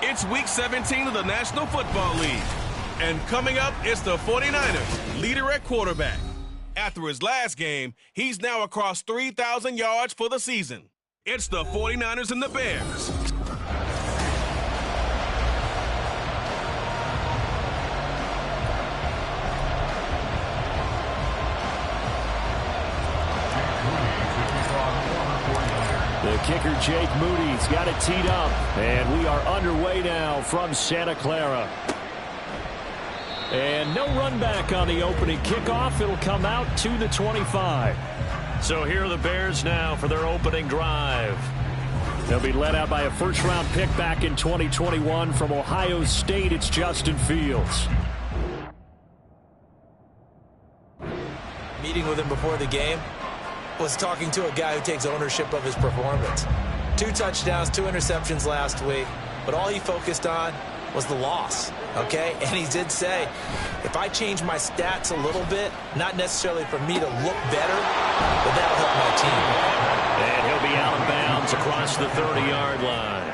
It's Week 17 of the National Football League. And coming up, it's the 49ers, leader at quarterback. After his last game, he's now across 3,000 yards for the season. It's the 49ers and the Bears. The kicker, Jake Moody's got it teed up, and we are underway now from Santa Clara. And no run back on the opening kickoff. It'll come out to the 25. So here are the Bears now for their opening drive. They'll be led out by a first-round pick back in 2021 from Ohio State. It's Justin Fields. Meeting with him before the game was talking to a guy who takes ownership of his performance. 2 touchdowns, 2 interceptions last week, but all he focused on was the loss, okay? And he did say, if I change my stats a little bit, not necessarily for me to look better, but that'll help my team. And he'll be out of bounds across the 30-yard line.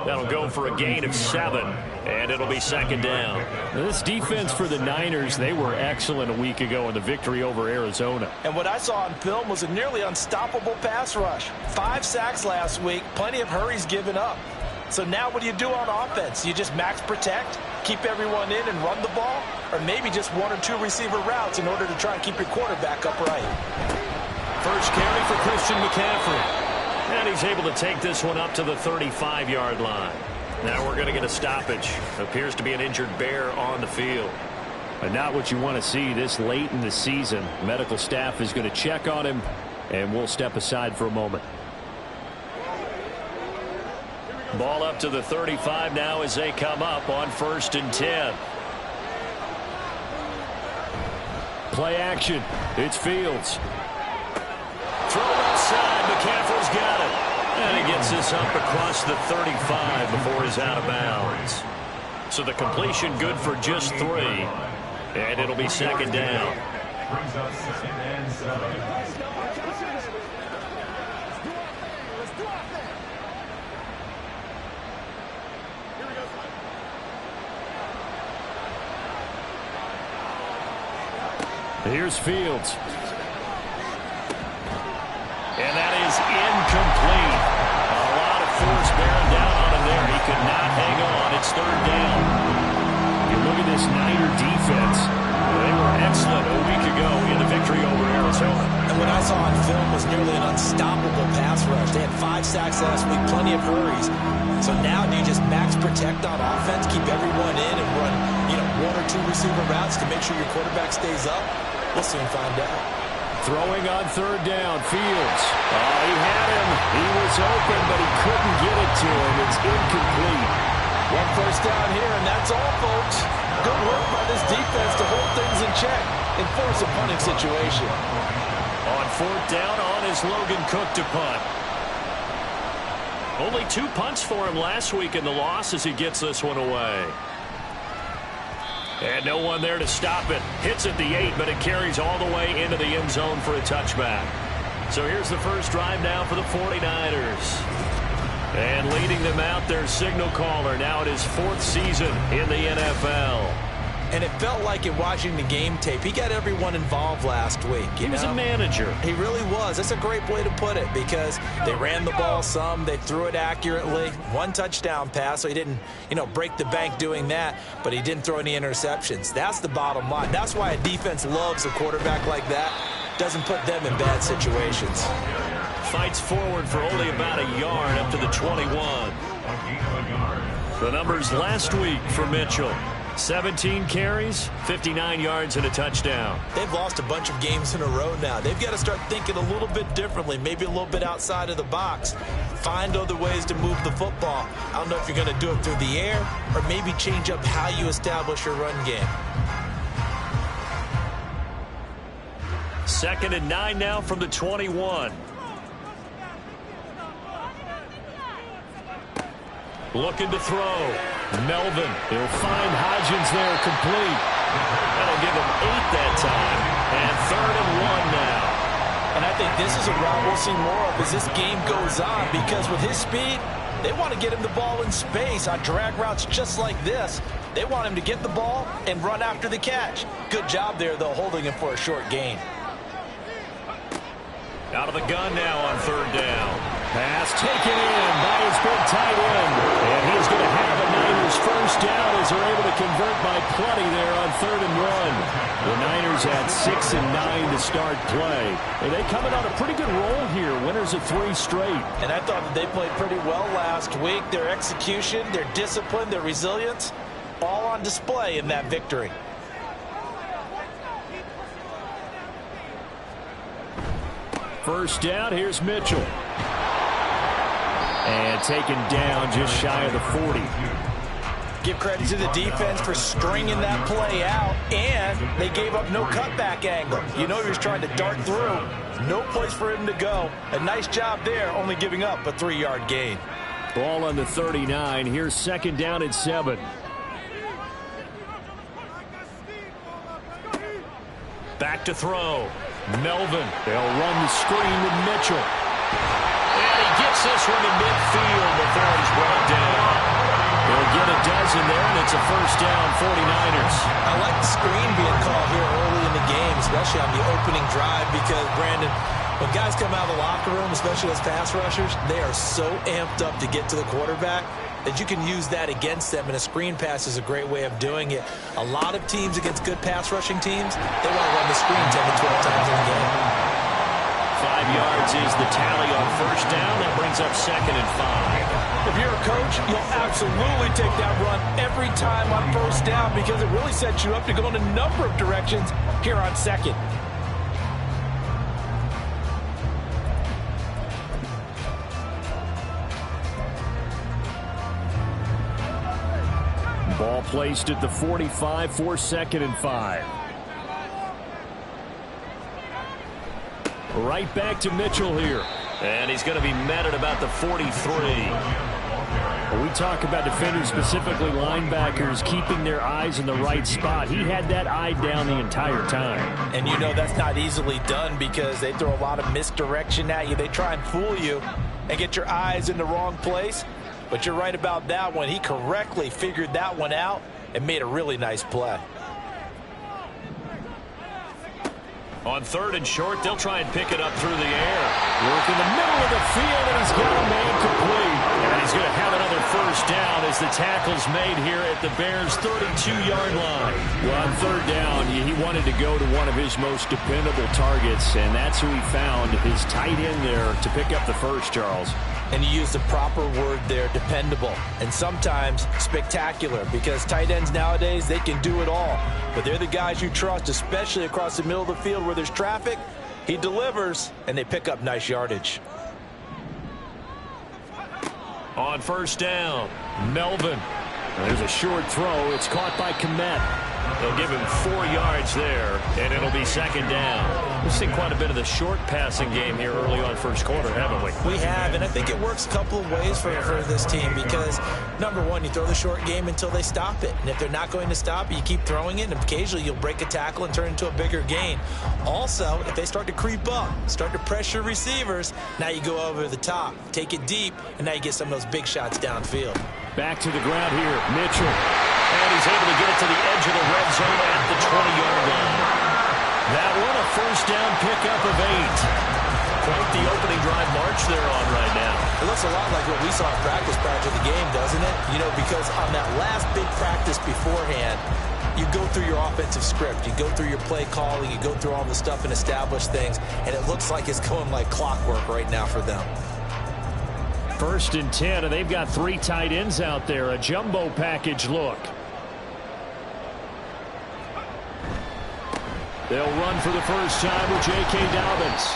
That'll go for a gain of 7, and it'll be second down. This defense for the Niners, they were excellent a week ago in the victory over Arizona. And what I saw on film was a nearly unstoppable pass rush. 5 sacks last week, plenty of hurries given up. So now what do you do on offense? You just max protect, keep everyone in and run the ball, or maybe just 1 or 2 receiver routes in order to try and keep your quarterback upright. First carry for Christian McCaffrey. And he's able to take this one up to the 35-yard line. Now we're going to get a stoppage. Appears to be an injured Bear on the field. And not what you want to see this late in the season. Medical staff is going to check on him, and we'll step aside for a moment. Ball up to the 35 now as they come up on 1st and 10. Play action. It's Fields. Throw outside. McCaffrey's got it. And he gets this up across the 35 before he's out of bounds. So the completion good for just 3. And it'll be second down. Here's Fields. And that is incomplete. A lot of force bearing down on him there. He could not hang on. It's 3rd down. You look at this Niner defense. They were excellent a week ago in the victory over Arizona. And what I saw on film was nearly an unstoppable pass rush. They had 5 sacks last week, plenty of hurries. So now do you just max protect on offense, keep everyone in and run, 1 or 2 receiver routes to make sure your quarterback stays up? We'll soon find out. Throwing on 3rd down, Fields. He had him. He was open, but he couldn't get it to him. It's incomplete. 1 first down here, and that's all, folks. Good work by this defense to hold things in check and force a punting situation. On 4th down, on is Logan Cook to punt. Only 2 punts for him last week in the loss as he gets this one away. And no one there to stop it. Hits at the 8, but it carries all the way into the end zone for a touchback. So here's the first drive now for the 49ers. And leading them out, their signal caller. Now it is 4th season in the NFL. And it felt like in watching the game tape, he got everyone involved last week. He was a manager. He really was. That's a great way to put it because they ran the ball some. They threw it accurately. 1 touchdown pass, so he didn't, break the bank doing that, but he didn't throw any interceptions. That's the bottom line. That's why a defense loves a quarterback like that. Doesn't put them in bad situations. Fights forward for only about a yard up to the 21. The numbers last week for Mitchell. 17 carries, 59 yards, and a touchdown. They've lost a bunch of games in a row now. They've got to start thinking a little bit differently, maybe a little bit outside of the box. Find other ways to move the football. I don't know if you're going to do it through the air or maybe change up how you establish your run game. 2nd and 9 now from the 21. Looking to throw. Melvin. He'll find Hodgins there complete. That'll give him 8 that time. And 3rd and 1 now. And I think this is a route we'll see more of as this game goes on because with his speed, They want to get him the ball in space on drag routes just like this. They want him to get the ball and run after the catch. Good job there, though, holding him for a short gain. Out of the gun now on third down. Pass taken in by his big tight end. And he's going to have a Niners first down as they're able to convert by plenty there on 3rd and 1. The Niners had 6 and 9 to start play. And they coming on a pretty good roll here. Winners of 3 straight. And I thought that they played pretty well last week. Their execution, their discipline, their resilience, all on display in that victory. First down, here's Mitchell. And taken down just shy of the 40. Give credit to the defense for stringing that play out, and they gave up no cutback angle. You know he was trying to dart through. No place for him to go. A nice job there, only giving up a 3-yard gain. Ball on the 39. Here's 2nd down and 7. Back to throw. Melvin. They'll run the screen with Mitchell. And he gets this one in midfield before he's brought down. They'll get a dozen there, and it's a first down, 49ers. I like the screen being called here early in the game, especially on the opening drive, because, Brandon, when guys come out of the locker room, especially as pass rushers, they are so amped up to get to the quarterback that you can use that against them, and a screen pass is a great way of doing it. A lot of teams against good pass rushing teams, they want to run the screen 10 to 12 times in a game. 5 yards is the tally on first down. That brings up 2nd and 5. If you're a coach, you'll absolutely take that run every time on first down because it really sets you up to go in a number of directions here on 2nd. Ball placed at the 45 for 2nd and 5. Right back to Mitchell here. And he's going to be met at about the 43. We talk about defenders, specifically linebackers, keeping their eyes in the right spot. He had that eye down the entire time. And you know that's not easily done because they throw a lot of misdirection at you. They try and fool you and get your eyes in the wrong place. But you're right about that one. He correctly figured that one out and made a really nice play. On 3rd and short, they'll try and pick it up through the air. Work in the middle of the field, and he's got a man complete. And he's going to have another first down as the tackle's made here at the Bears' 32-yard line. Well, on 3rd down, he wanted to go to one of his most dependable targets, and that's who he found, his tight end there, to pick up the first, Charles. And you use the proper word there, dependable, and sometimes spectacular, because tight ends nowadays, they can do it all. But they're the guys you trust, especially across the middle of the field where there's traffic. He delivers, and they pick up nice yardage. On first down, Melvin. There's a short throw. It's caught by Komet. They'll give him 4 yards there, and it'll be 2nd down. We've seen quite a bit of the short passing game here early on first quarter, haven't we? We have, and I think it works a couple of ways for this team because, number one, you throw the short game until they stop it. And if they're not going to stop it, you keep throwing it, and occasionally you'll break a tackle and turn it into a bigger gain. Also, if they start to creep up, start to pressure receivers, now you go over the top, take it deep, and now you get some of those big shots downfield. Back to the ground here, Mitchell. And he's able to get it to the edge of the red zone at the 20-yard line. That one, a first down pickup of 8. Quite the opening drive march they're on right now. It looks a lot like what we saw in practice prior to the game, doesn't it? You know, because on that last big practice beforehand, you go through your offensive script, you go through your play calling, you go through all the stuff and establish things, and it looks like it's going like clockwork right now for them. 1st and 10, and they've got 3 tight ends out there. A jumbo package look. They'll run for the first time with J.K. Dobbins.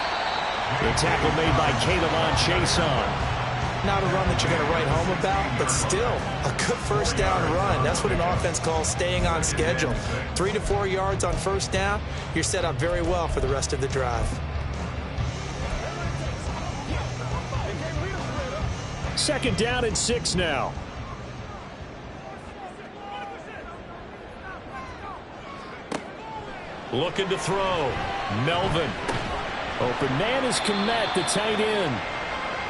The tackle made by K'Lavon Chaisson. Not a run that you're going to write home about, but still a good first down run. That's what an offense calls staying on schedule. 3 to 4 yards on first down, you're set up very well for the rest of the drive. 2nd down and 6 now. Looking to throw. Melvin. Open man is Komet, the tight end.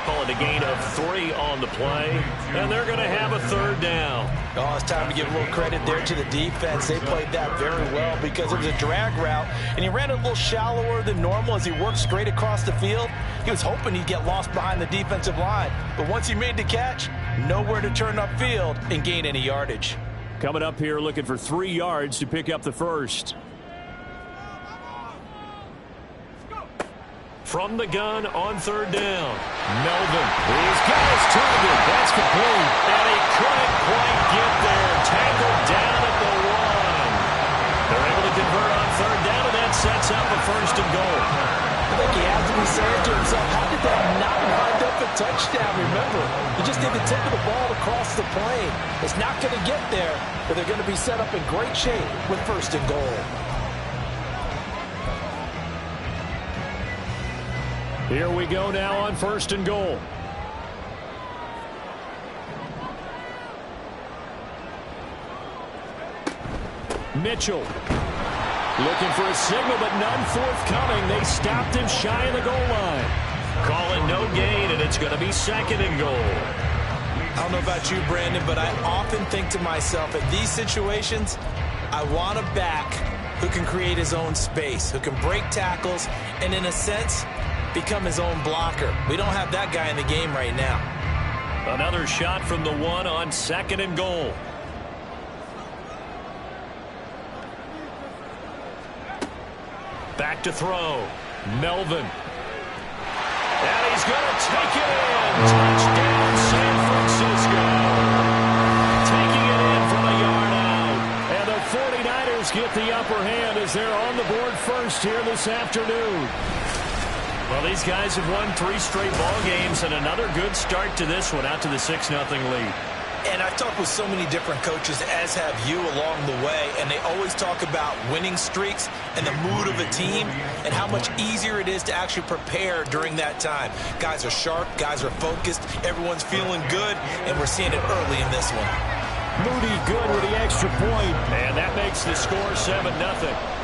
Call it a gain of 3 on the play, and they're going to have a third down. Oh, it's time to give a little credit there to the defense. They played that very well because it was a drag route, and he ran it a little shallower than normal as he worked straight across the field. He was hoping he'd get lost behind the defensive line, but once he made the catch, nowhere to turn upfield and gain any yardage. Coming up here looking for 3 yards to pick up the first. From the gun on third down. Melvin. He's got his target. That's complete. And he couldn't quite get there. Tackled down at the 1. They're able to convert on third down, and that sets up a first and goal. I think he has to be saying to himself, how did that not wind up a touchdown? Remember, he just did the tip of the ball across the plane. It's not going to get there, but they're going to be set up in great shape with first and goal. Here we go now on first and goal. Mitchell looking for a signal, but none forthcoming. They stopped him shy of the goal line. Call it no gain, and it's going to be second and goal. I don't know about you, Brandon, but I often think to myself, in these situations, I want a back who can create his own space, who can break tackles, and in a sense, become his own blocker. We don't have that guy in the game right now. Another shot from the 1 on second and goal. Back to throw. Melvin. And he's going to take it in. Touchdown, San Francisco. Taking it in from a yard out. And the 49ers get the upper hand as they're on the board first here this afternoon. Well, these guys have won 3 straight ball games, and another good start to this one, out to the 6-0 lead. And I've talked with so many different coaches, as have you, along the way, and they always talk about winning streaks and the mood of a team and how much easier it is to actually prepare during that time. Guys are sharp, guys are focused, everyone's feeling good, and we're seeing it early in this one. Moody good with the extra point, and that makes the score 7-0.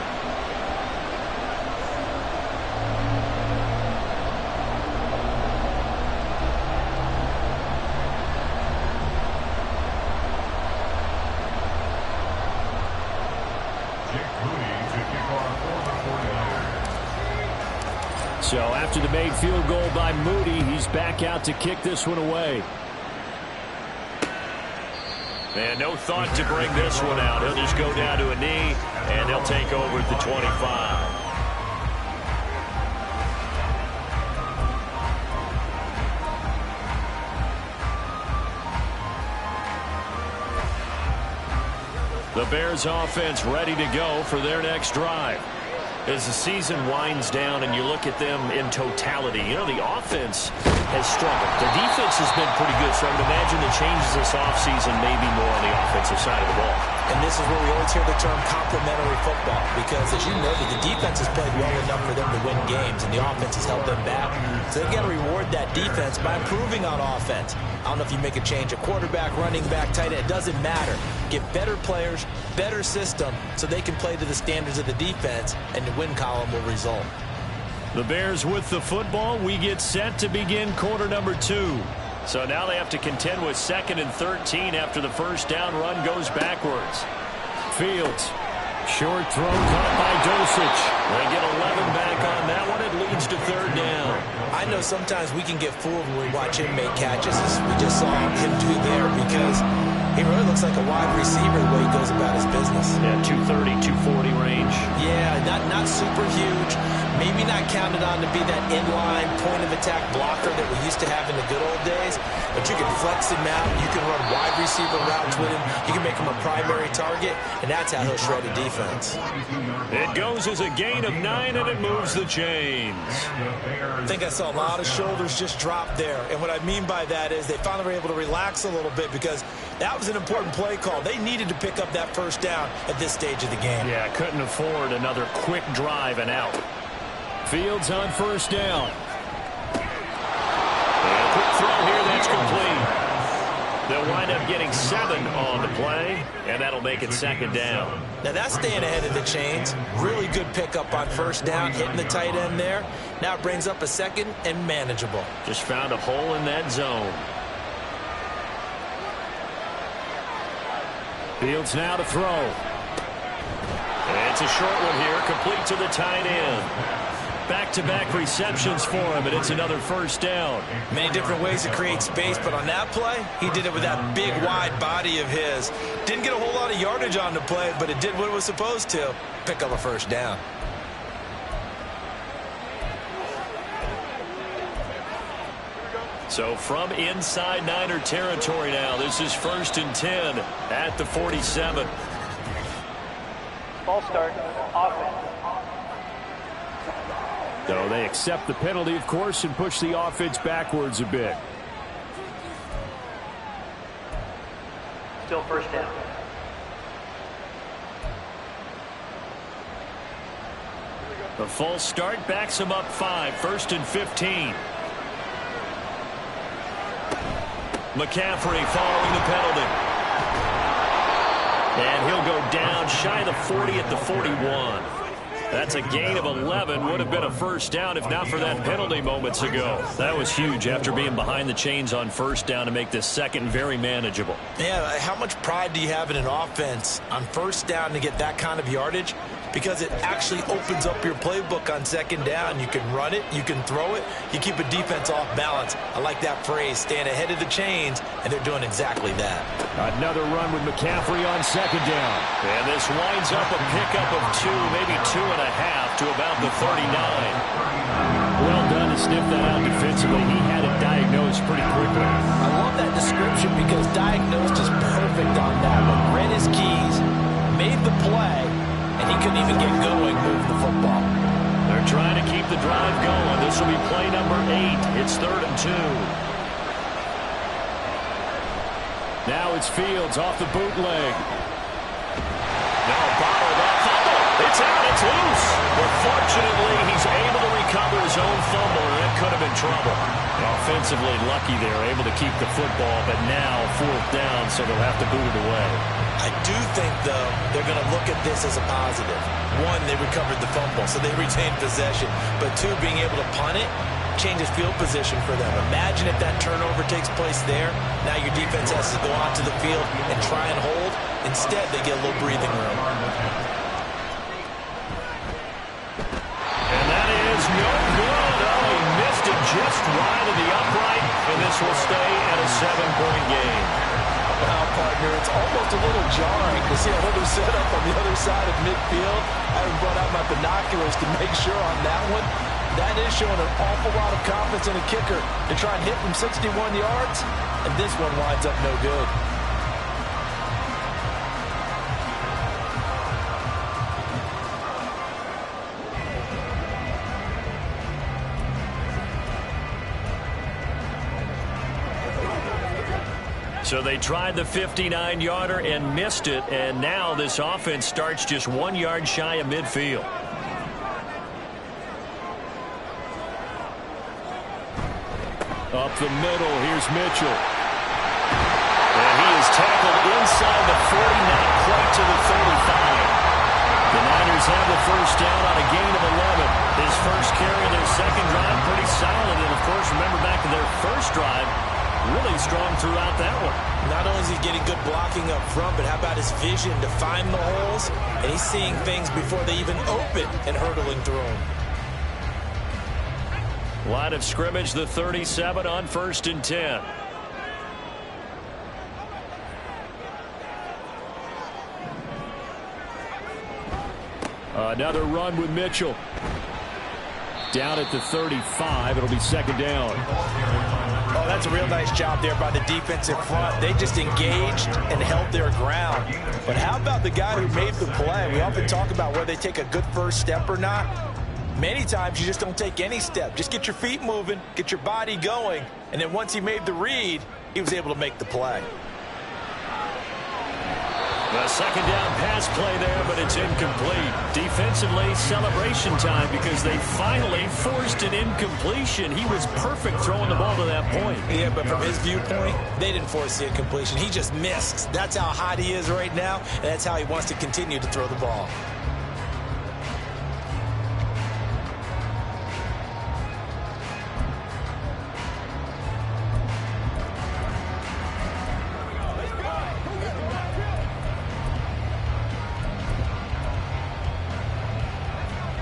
So after the made field goal by Moody, he's back out to kick this one away. And no thought to bring this one out. He'll just go down to a knee, and he'll take over at the 25. The Bears offense ready to go for their next drive. As the season winds down and you look at them in totality, you know, the offense has struggled. The defense has been pretty good, so I would imagine the changes this offseason may be more on the offensive side of the ball. And this is where we always hear the term complementary football, because as you know, the defense has played well enough for them to win games, and the offense has held them back. So they've got to reward that defense by improving on offense. I don't know if you make a change, a quarterback, running back, tight end, it doesn't matter. Get better players, better system, so they can play to the standards of the defense, and the win column will result. The Bears with the football. We get set to begin quarter number 2. So now they have to contend with 2nd and 13 after the first down run goes backwards. Fields. Short throw caught by Dosich. They get 11 back on that one. It leads to 3rd down. I know sometimes we can get fooled when we watch him make catches, as we just saw him do there, because he really looks like a wide receiver the way he goes about his business. Yeah, 230, 240 range. Yeah, not super huge. Maybe not counted on to be that inline point-of-attack blocker that we used to have in the good old days, but you can flex him out. You can run wide receiver routes with him. You can make him a primary target, and that's how he'll shred a defense. It goes as a gain of 9, and it moves the chains. I think I saw a lot of shoulders just drop there, and what I mean by that is they finally were able to relax a little bit, because that was an important play call. They needed to pick up that first down at this stage of the game. Yeah, couldn't afford another quick drive and out. Fields on first down. And a quick throw here, that's complete. They'll wind up getting 7 on the play, and that'll make it second down. Now that's staying ahead of the chains. Really good pickup on first down, hitting the tight end there. Now it brings up a second and manageable. Just found a hole in that zone. Fields now to throw. And it's a short one here, complete to the tight end. Back-to-back receptions for him, and it's another first down. Many different ways to create space, but on that play, he did it with that big, wide body of his. Didn't get a whole lot of yardage on the play, but it did what it was supposed to. Pick up a first down. So from inside Niner territory now, this is 1st and 10 at the 47. Ball start, offense. So they accept the penalty, of course, and push the offense backwards a bit. Still first down. The false start backs him up 5, 1st and 15. McCaffrey following the penalty. And he'll go down shy of the 40 at the 41. That's a gain of 11. Would have been a first down if not for that penalty moments ago. That was huge after being behind the chains on first down to make this second very manageable. Yeah, how much pride do you have in an offense on first down to get that kind of yardage? Because it actually opens up your playbook on second down. You can run it, you can throw it, you keep a defense off balance. I like that phrase, staying ahead of the chains, and they're doing exactly that. Another run with McCaffrey on second down. And this winds up a pickup of 2, maybe 2.5 to about the 39. Well done to sniff that out defensively. He had it diagnosed pretty quickly. I love that description because diagnosed is perfect on that one. Read his keys, made the play, and he couldn't even get going moving the football. They're trying to keep the drive going. This will be play number 8. It's 3rd and 2. Now it's Fields off the bootleg. Now bottled up. Fumble. It's out. It's loose. But fortunately, he's able to recover his own fumble, and it could have been trouble. Offensively lucky there, able to keep the football, but now 4th down, so they'll have to boot it away. I do think, though, they're going to look at this as a positive. 1, they recovered the fumble, so they retained possession. But 2, being able to punt it changes field position for them. Imagine if that turnover takes place there. Now your defense has to go onto the field and try and hold. Instead, they get a little breathing room. And that is no good. Oh, he missed it just wide of the upright, and this will stay at a 7-point game. Wow, partner, it's almost a little jarring to see another setup on the other side of midfield. I haven't brought out my binoculars to make sure on that one. That is showing an awful lot of confidence in a kicker to try and hit from 61 yards, and this one winds up no good. So they tried the 59-yarder and missed it, and now this offense starts just 1 yard shy of midfield. Up the middle, here's Mitchell. And he is tackled inside the 40, not quite to the 35. The Niners have the first down on a gain of 11. His first carry of their second drive, pretty solid. And, of course, remember back to their first drive, really strong throughout that one. Not only is he getting good blocking up front, but how about his vision to find the holes? And he's seeing things before they even open and hurdling through them. Line of scrimmage, the 37 on 1st and 10. Another run with Mitchell. Down at the 35. It'll be second down. Oh, that's a real nice job there by the defensive front. They just engaged and held their ground. But how about the guy who made the play? We often talk about whether they take a good first step or not. Many times you just don't take any step. Just get your feet moving, get your body going, and then once he made the read, he was able to make the play. A second down pass play there, but it's incomplete. Defensively, celebration time because they finally forced an incompletion. He was perfect throwing the ball to that point. Yeah, but from his viewpoint, they didn't force the incompletion. He just missed. That's how hot he is right now, and that's how he wants to continue to throw the ball.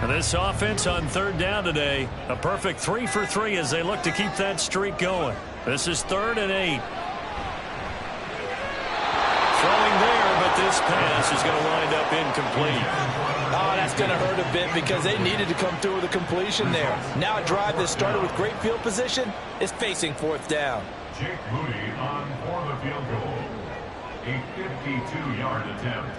This offense on third down today, a perfect 3 for 3 as they look to keep that streak going. This is 3rd and 8. Throwing there, but this pass is going to wind up incomplete. Oh, that's going to hurt a bit because they needed to come through with a completion there. Now a drive that started with great field position is facing 4th down. Jake Moody on for the field goal. A 52-yard attempt.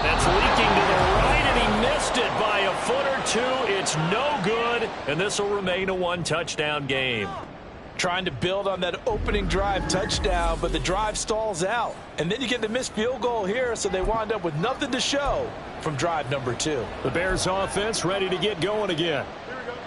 That's leaking to the right, and he missed it by a foot or two. It's no good, and this will remain a 1-touchdown game. Trying to build on that opening drive touchdown, but the drive stalls out. And then you get the missed field goal here, so they wind up with nothing to show from drive number 2. The Bears offense ready to get going again.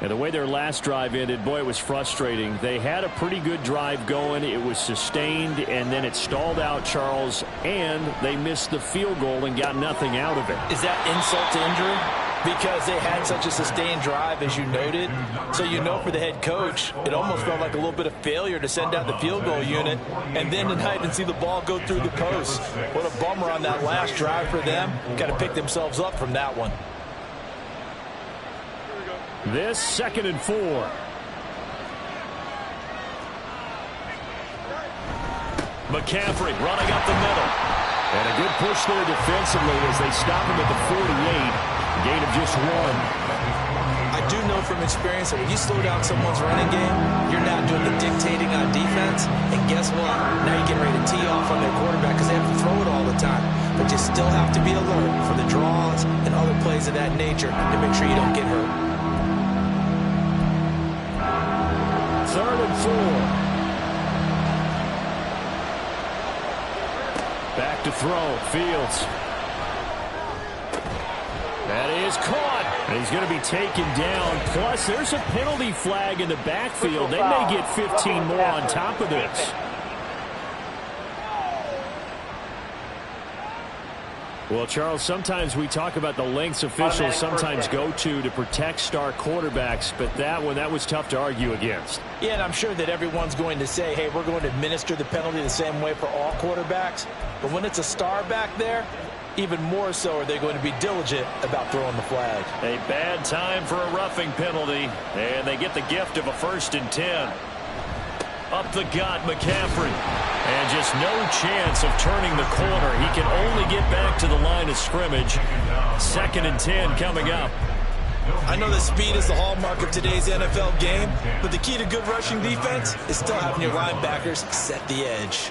And the way their last drive ended, boy, it was frustrating. They had a pretty good drive going. It was sustained, and then it stalled out, Charles, and they missed the field goal and got nothing out of it. Is that insult to injury? Because they had such a sustained drive, as you noted. So you know for the head coach, it almost felt like a little bit of failure to send out the field goal unit and then tonight and see the ball go through the post. What a bummer on that last drive for them. Got to pick themselves up from that one. This 2nd and 4. McCaffrey running up the middle. And a good push there defensively as they stop him at the 48. Gain of just 1. I do know from experience that when you slow down someone's running game, you're not doing the dictating on defense. And guess what? Now you're getting ready to tee off on their quarterback because they have to throw it all the time. But you still have to be alert for the draws and other plays of that nature to make sure you don't get hurt. 3rd and 4. Back to throw. Fields. That is caught. And he's going to be taken down. Plus, there's a penalty flag in the backfield. They may get 15 more on top of this. Well, Charles, sometimes we talk about the lengths officials sometimes go to protect star quarterbacks, but that was tough to argue against. Yeah, and I'm sure that everyone's going to say, hey, we're going to administer the penalty the same way for all quarterbacks. But when it's a star back there, even more so are they going to be diligent about throwing the flag. A bad time for a roughing penalty, and they get the gift of a 1st and 10. Up the gut, McCaffrey. And just no chance of turning the corner. He can only get back to the line of scrimmage. 2nd and 10 coming up. I know that speed is the hallmark of today's NFL game, but the key to good rushing defense is still having your linebackers set the edge.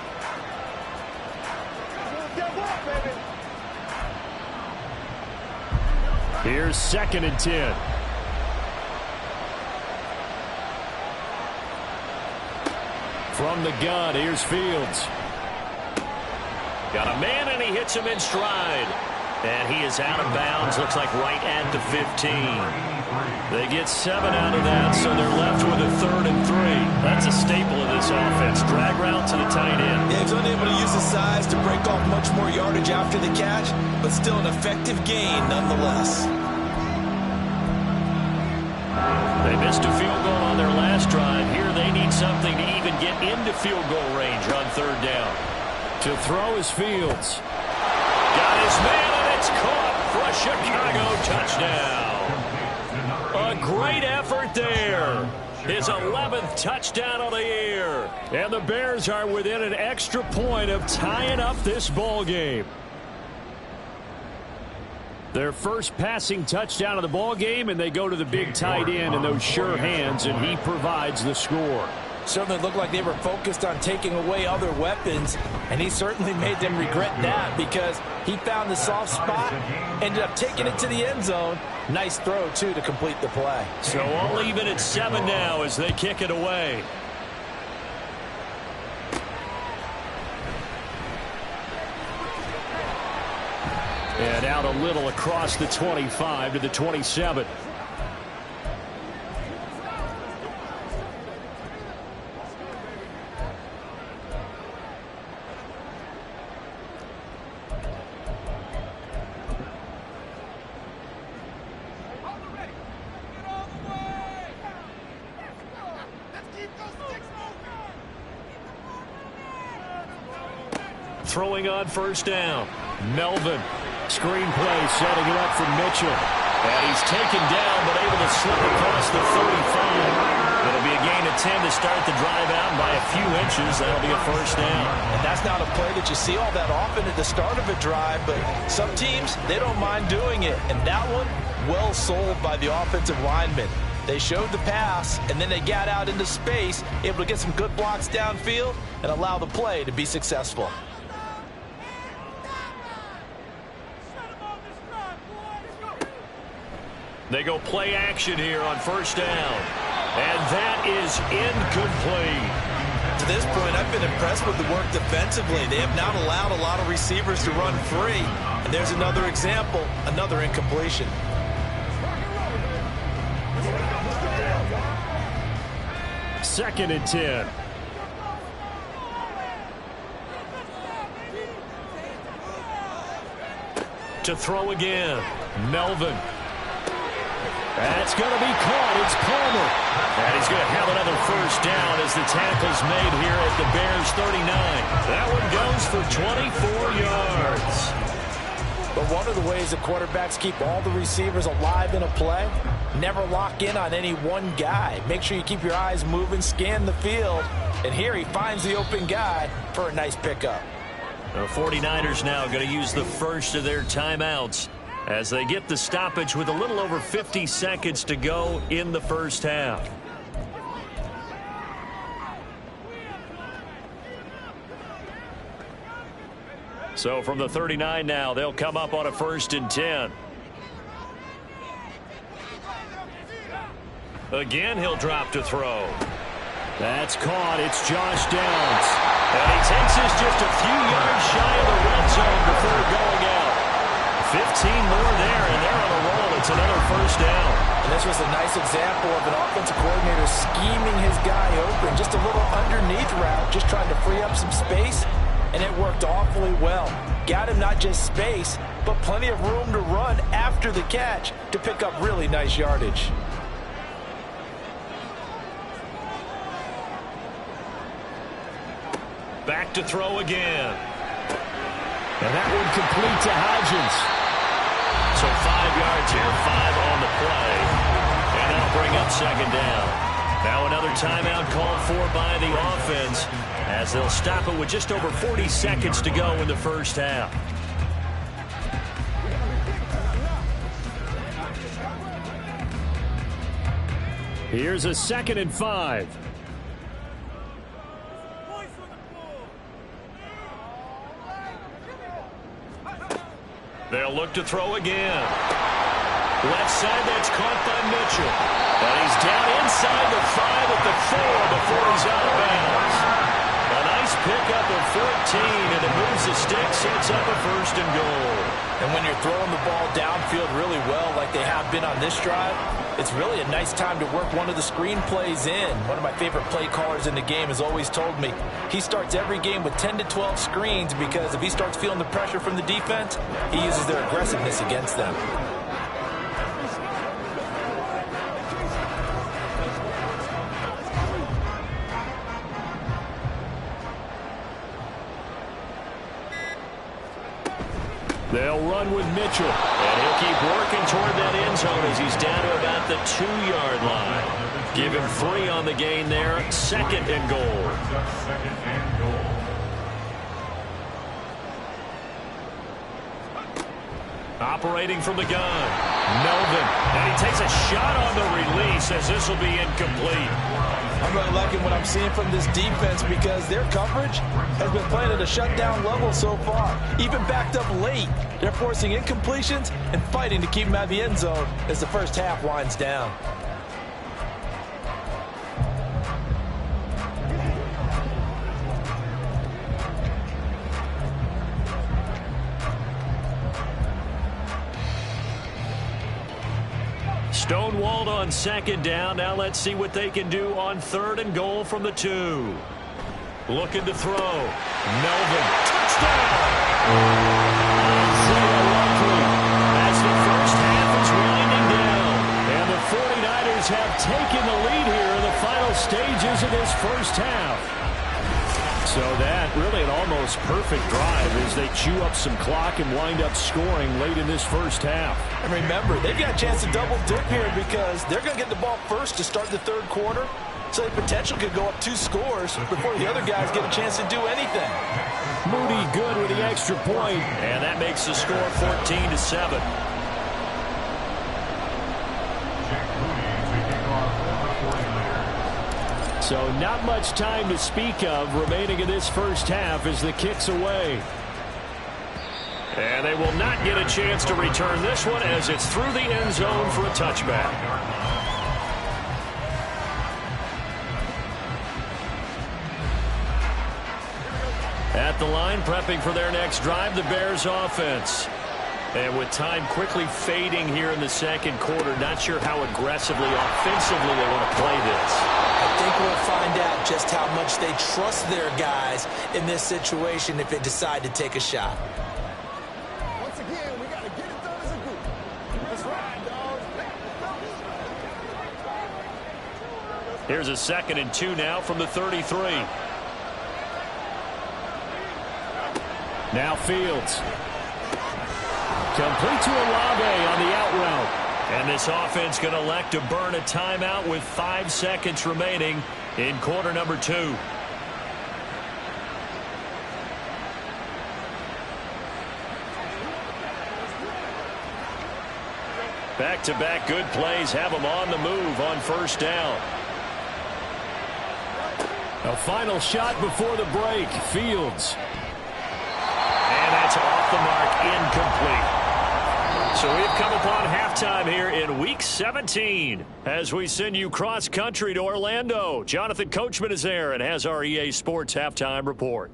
Here's 2nd and 10. From the gun, here's Fields. Got a man, and he hits him in stride. And he is out of bounds, looks like right at the 15. They get 7 out of that, so they're left with a 3rd and 3. That's a staple of this offense. Drag route to the tight end. Yeah, he's unable to use his size to break off much more yardage after the catch, but still an effective gain nonetheless. They missed a field goal on their last drive. Here they need something to even get into field goal range on 3rd down. To throw is Fields. Got his man, and it's caught for a Chicago touchdown. A great effort there. His 11th touchdown of the year. And the Bears are within an extra point of tying up this ball game. Their first passing touchdown of the ball game, and they go to the big tight end in those sure hands, and he provides the score. Certainly looked like they were focused on taking away other weapons, and he certainly made them regret that because he found the soft spot, ended up taking it to the end zone. Nice throw, too, to complete the play. So all even at 7 now as they kick it away. And out a little across the 25 to the 27. Throwing on first down. Melvin. Screen play setting it up for Mitchell. And he's taken down but able to slip across the 35. It'll be a gain of 10 to start the drive out by a few inches. That'll be a first down. And that's not a play that you see all that often at the start of a drive, but some teams, they don't mind doing it. And that one, well sold by the offensive lineman. They showed the pass, and then they got out into space, able to get some good blocks downfield and allow the play to be successful. They go play action here on first down. And that is incomplete. To this point, I've been impressed with the work defensively. They have not allowed a lot of receivers to run free. And there's another example, another incompletion. Second and 10. To throw again. Melvin. That's going to be caught. It's Palmer. And he's going to have another first down as the tackle's made here at the Bears 39. That one goes for 24 yards. But one of the ways the quarterbacks keep all the receivers alive in a play, never lock in on any one guy. Make sure you keep your eyes moving, scan the field. And here he finds the open guy for a nice pickup. The 49ers now going to use the first of their timeouts as they get the stoppage with a little over 50 seconds to go in the first half. So from the 39 now, they'll come up on a first and 10. Again, he'll drop to throw. That's caught. It's Josh Downs. And he takes us just a few yards shy of the red zone before going out. 15 more there, and they're on a roll. It's another first down. And this was a nice example of an offensive coordinator scheming his guy open. Just a little underneath route, just trying to free up some space, and it worked awfully well. Got him not just space, but plenty of room to run after the catch to pick up really nice yardage. Back to throw again. And that one complete to Hodgins. So 5 yards here, 5 on the play. And that'll bring up second down. Now another timeout called for by the offense as they'll stop it with just over 40 seconds to go in the first half. Here's a 2nd and 5. They'll look to throw again. Left side, that's caught by Mitchell. And he's down inside the 5 at the 4 before he's out of bounds. A nice pickup of 14, and it moves the stick, sets up a first and goal. And when you're throwing the ball downfield really well like they have been on this drive, it's really a nice time to work one of the screen plays in. One of my favorite play callers in the game has always told me he starts every game with 10 to 12 screens because if he starts feeling the pressure from the defense, he uses their aggressiveness against them. They'll run with Mitchell. And he'll keep working toward that end zone as he's down to about the 2-yard line. Give him 3 on the gain there. 2nd and goal. Operating from the gun. Melvin. And he takes a shot on the release as this will be incomplete. I'm really liking what I'm seeing from this defense because their coverage has been playing at a shutdown level so far. Even backed up late, they're forcing incompletions and fighting to keep them out of the end zone as the first half winds down. Stonewalled on second down. Now let's see what they can do on 3rd and goal from the 2. Looking to throw. Melvin. Touchdown! As the first half is winding down. And the 49ers have taken the lead here in the final stages of this first half. So that really an almost perfect drive as they chew up some clock and wind up scoring late in this first half. And remember, they've got a chance to double dip here because they're going to get the ball first to start the 3rd quarter. So the potential could go up 2 scores before the other guys get a chance to do anything. Moody good with the extra point. And that makes the score 14-7. So not much time to speak of remaining in this first half as the kick's away. And they will not get a chance to return this one as it's through the end zone for a touchback. At the line, prepping for their next drive, the Bears offense. And with time quickly fading here in the 2nd quarter, not sure how aggressively, offensively they want to play this. I think we'll find out just how much they trust their guys in this situation if they decide to take a shot. Once again, we got to get it done as a group. Let's ride, dogs. Here's a 2nd and 2 now from the 33. Now Fields. Complete to Olave on the out route. And this offense going to elect to burn a timeout with 5 seconds remaining in quarter number 2. Back-to-back good plays have them on the move on 1st down. A final shot before the break. Fields. And that's off the mark, incomplete. So we've come upon halftime here in Week 17 as we send you cross-country to Orlando. Jonathan Coachman is there and has our EA Sports halftime report.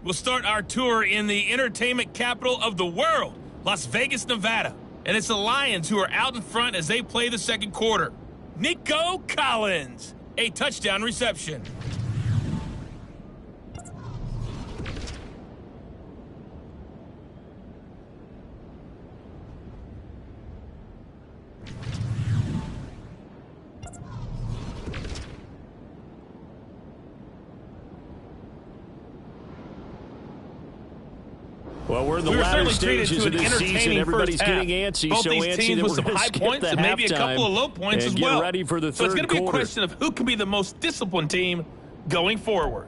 We'll start our tour in the entertainment capital of the world, Las Vegas, Nevada. And it's the Lions who are out in front as they play the 2nd quarter. Nico Collins, a touchdown reception. Well, we're in the latter stages of this season. Everybody's getting antsy, Both so these antsy teams that with we're some going to high skip points the and maybe a couple of low points as well. Get ready for the 3rd quarter. So it's going to be a question of who can be the most disciplined team going forward.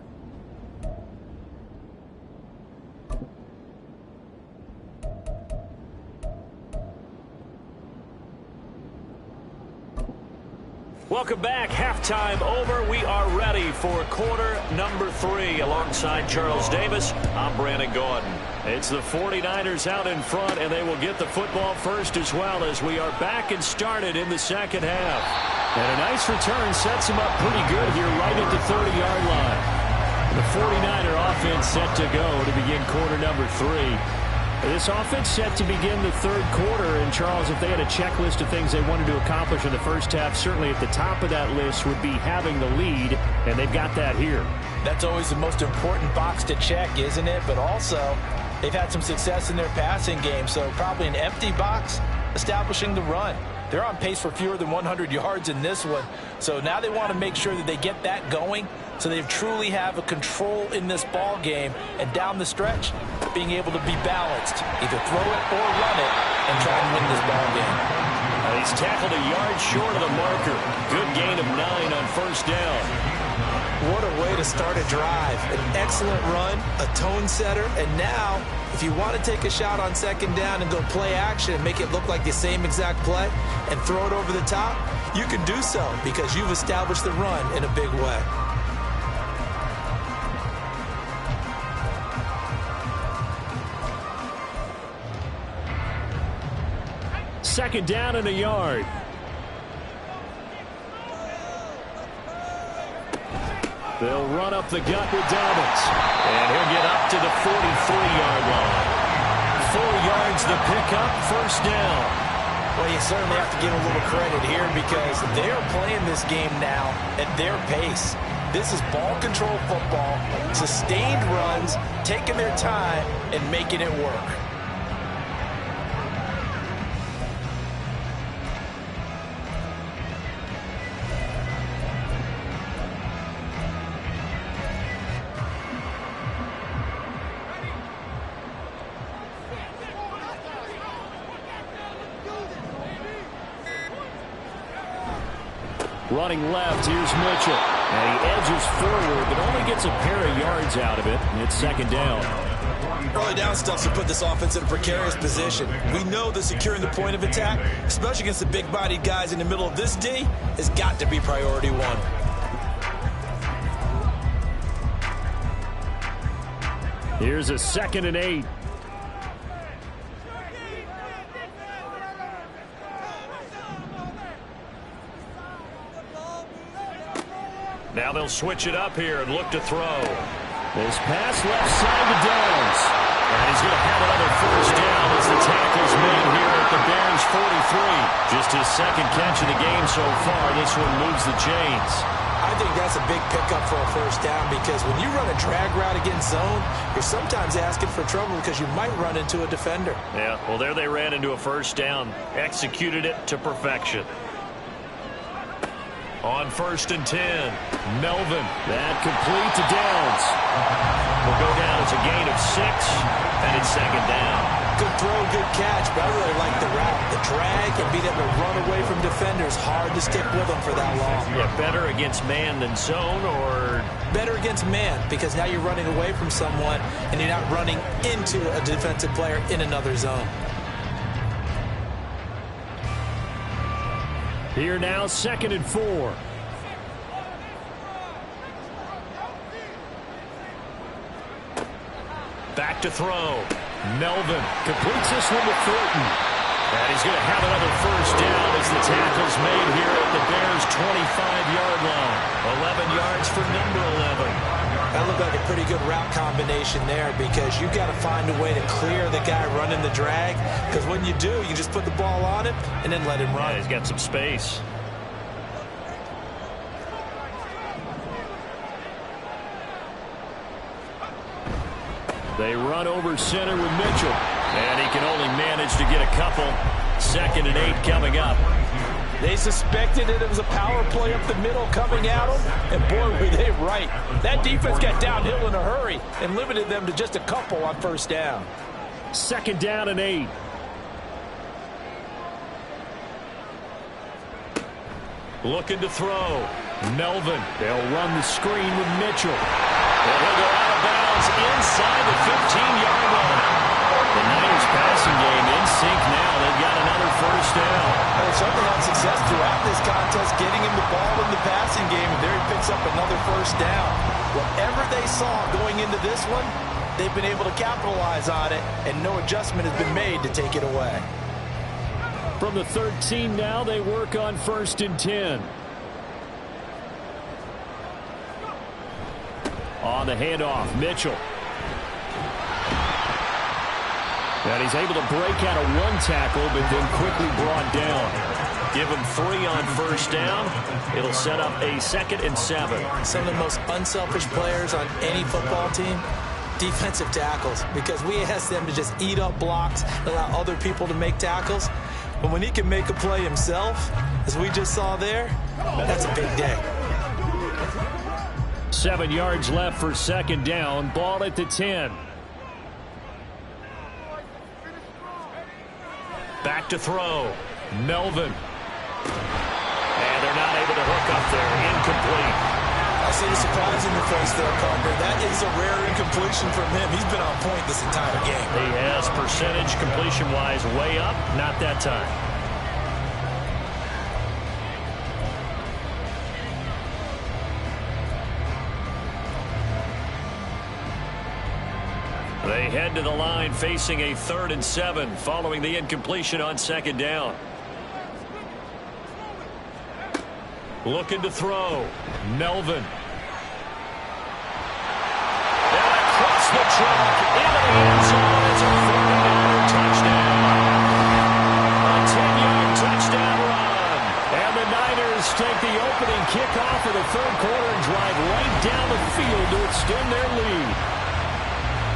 Welcome back. Halftime over. We are ready for quarter number 3. Alongside Charles Davis, I'm Brandon Gordon. It's the 49ers out in front, and they will get the football first as well as we are back and started in the 2nd half. And a nice return sets them up pretty good here right at the 30-yard line. The 49er offense set to go to begin quarter number 3. This offense set to begin the 3rd quarter, and Charles, if they had a checklist of things they wanted to accomplish in the first half, certainly at the top of that list would be having the lead, and they've got that here. That's always the most important box to check, isn't it? But also, they've had some success in their passing game, so probably an empty box establishing the run. They're on pace for fewer than 100 yards in this one, so now they want to make sure that they get that going so they truly have a control in this ball game, and down the stretch, being able to be balanced, either throw it or run it, and try and win this ball game. He's tackled a yard short of the marker. Good gain of 9 on 1st down. What a way to start a drive. An excellent run, a tone setter, and now, if you want to take a shot on second down and go play action and make it look like the same exact play and throw it over the top, you can do so because you've established the run in a big way. Second down and a yard. They'll run up the gut with Dobbins. And he'll get up to the 43-yard line. 4 yards the pickup, first down. Well, you certainly have to give a little credit here because they're playing this game now at their pace. This is ball control football, sustained runs, taking their time and making it work. Running left, here's Mitchell. And he edges forward, but only gets a pair of yards out of it. And it's second down. Early down stuff to put this offense in a precarious position. We know that securing the point of attack, especially against the big-bodied guys in the middle of this D, has got to be priority one. Here's a 2nd and 8. Now they'll switch it up here and look to throw. This pass left side to Downs. And he's going to have another first down as the tackle's made here at the Bears 43. Just his second catch of the game so far. This one moves the chains. I think that's a big pickup for a first down because when you run a drag route against zone, you're sometimes asking for trouble because you might run into a defender. Yeah, well, there they ran into a first down. Executed it to perfection. On 1st and 10, Melvin. That complete to Downs. Will go down as a gain of 6, and it's second down. Good throw, good catch, but I really like the route. The drag and being able to run away from defenders. Hard to stick with them for that long. Yeah, better against man than zone, or? Better against man, because now you're running away from someone, and you're not running into a defensive player in another zone. Here now, 2nd and 4. Back to throw. Melvin completes this one to Thornton. And he's going to have another first down as the tackle's made here at the Bears' 25-yard line. 11 yards for number 11. That looked like a pretty good route combination there because you've got to find a way to clear the guy running the drag because when you do, you just put the ball on him and then let him run. Yeah, he's got some space. They run over center with Mitchell. And he can only manage to get a couple. 2nd and 8 coming up. They suspected it was a power play up the middle coming at them, and boy, were they right. That defense got downhill in a hurry and limited them to just a couple on first down. 2nd down and 8. Looking to throw. Melvin. They'll run the screen with Mitchell. And he'll go out of bounds inside the 15-yard line. The Niners passing game in sync now. They've got another first down. They've certainly had success throughout this contest, getting him the ball in the passing game, and there he picks up another first down. Whatever they saw going into this one, they've been able to capitalize on it, and no adjustment has been made to take it away. From the 13 now, they work on 1st and 10. On the handoff, Mitchell. And he's able to break out of one tackle, but then quickly brought down. Give him 3 on first down. It'll set up a 2nd and 7. Some of the most unselfish players on any football team, defensive tackles, because we ask them to just eat up blocks, allow other people to make tackles. But when he can make a play himself, as we just saw there, that's a big day. 7 yards left for 2nd down. Ball at the 10. Back to throw. Melvin. And they're not able to hook up there. Incomplete. I I see the surprise in your face there, Parker. That is a rare incompletion from him. He's been on point this entire game. He has percentage completion-wise way up. Not that time. They head to the line facing a 3rd and 7 following the incompletion on 2nd down. Looking to throw. Melvin. And across the track into the end zone. It's a 49er touchdown. A 10-yard touchdown run. And the Niners take the opening kickoff of the 3rd quarter and drive right down the field to extend their lead.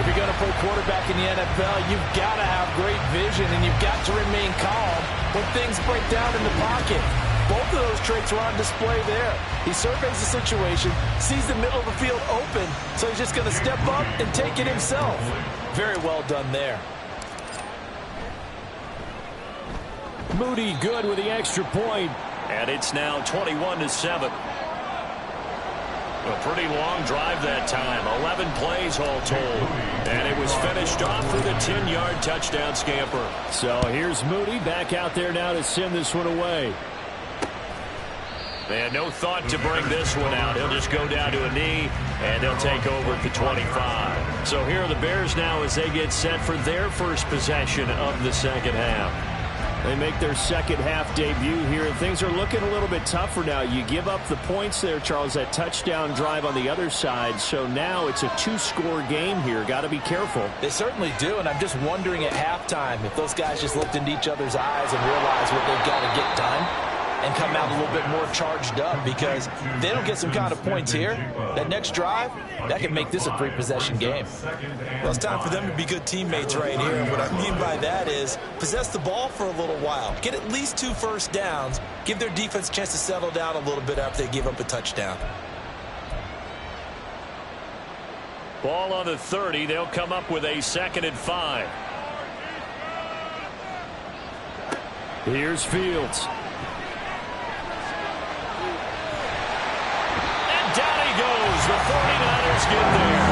If you're going to play quarterback in the NFL, you've got to have great vision, and you've got to remain calm when things break down in the pocket. Both of those traits were on display there. He surveys the situation, sees the middle of the field open, so he's just going to step up and take it himself. Very well done there. Moody good with the extra point. And it's now 21-7. A pretty long drive that time. 11 plays all told. And it was finished off with a 10-yard touchdown scamper. So here's Moody back out there now to send this one away. They had no thought to bring this one out. He'll just go down to a knee, and they'll take over at the 25. So here are the Bears now as they get set for their first possession of the 2nd half. They make their 2nd half debut here, and things are looking a little bit tougher now. You give up the points there, Charles, that touchdown drive on the other side. So now it's a 2-score game here. Got to be careful. They certainly do, and I'm just wondering at halftime if those guys just looked into each other's eyes and realized what they've got to get done and come out a little bit more charged up, because if they don't get some kind of points here, that next drive, that could make this a 3-possession game. Well, it's time for them to be good teammates right here. And what I mean by that is possess the ball for a little while. Get at least 2 first downs. Give their defense a chance to settle down a little bit after they give up a touchdown. Ball on the 30. They'll come up with a 2nd and 5. Here's Fields. The 49ers get there.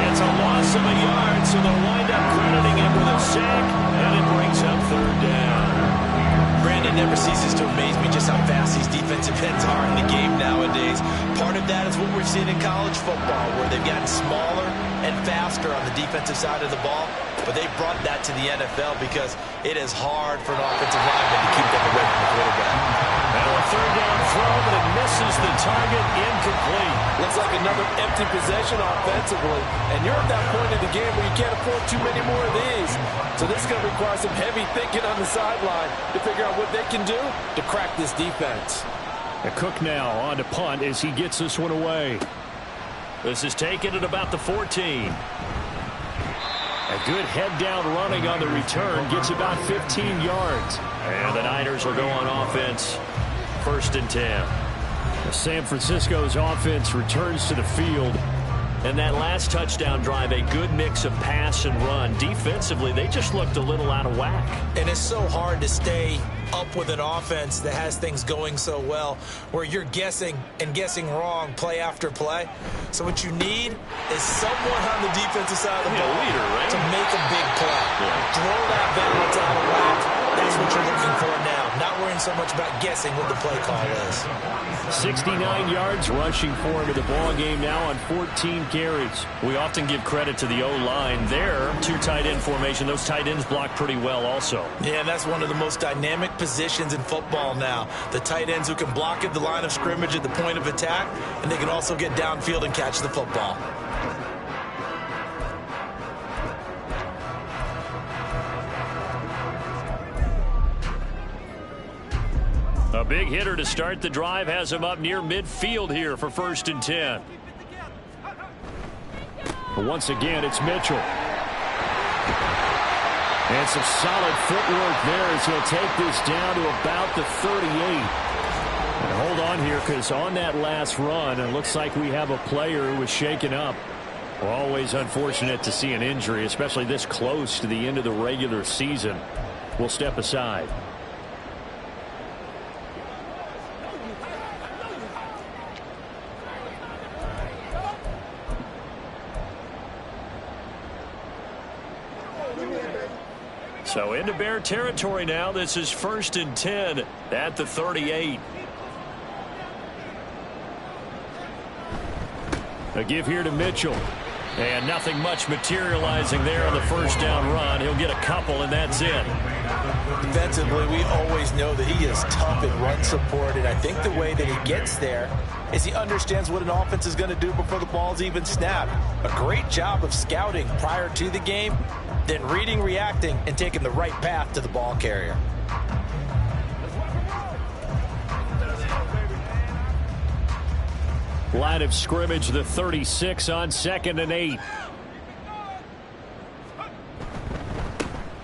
It's a loss of a yard, so they'll wind up crediting him with a sack, and it brings up 3rd down. Brandon, never ceases to amaze me just how fast these defensive ends are in the game nowadays. Part of that is what we're seeing in college football, where they've gotten smaller and faster on the defensive side of the ball, but they brought that to the NFL because it is hard for an offensive lineman to keep them away from the quarterback. Now a 3rd down throw, but it misses the target, incomplete. Looks like another empty possession offensively, and you're at that point in the game where you can't afford too many more of these. So this is going to require some heavy thinking on the sideline to figure out what they can do to crack this defense. Cook now on to punt as he gets this one away. This is taken at about the 14. A good head-down running on the return. Gets about 15 yards. And the Niners will go on offense. 1st and 10. San Francisco's offense returns to the field. And that last touchdown drive, a good mix of pass and run. Defensively, they just looked a little out of whack. And it's so hard to stay up with an offense that has things going so well, where you're guessing and guessing wrong play after play. So what you need is someone on the defensive side of the ball to make a big play. Throw that balance out of whack. That's what you're looking for now. Not worrying so much about guessing what the play call is. 69 yards rushing for him in the ball game now on 14 carries. We often give credit to the O-line there. 2 tight end formation. Those tight ends block pretty well also. Yeah, and that's one of the most dynamic positions in football now. The tight ends who can block at the line of scrimmage at the point of attack, and they can also get downfield and catch the football. A big hitter to start the drive has him up near midfield here for 1st and 10. But once again, it's Mitchell. And some solid footwork there as he'll take this down to about the 38. And hold on here, because on that last run, it looks like we have a player who was shaken up. Always unfortunate to see an injury, especially this close to the end of the regular season. We'll step aside. So into Bear territory now. This is 1st and 10 at the 38. A give here to Mitchell. And nothing much materializing there on the first down run. He'll get a couple, and that's it. Defensively, we always know that he is tough in run support, and I think the way that he gets there is he understands what an offense is going to do before the ball's even snapped. A great job of scouting prior to the game, then reading, reacting, and taking the right path to the ball carrier. Line of scrimmage, the 36 on 2nd and 8.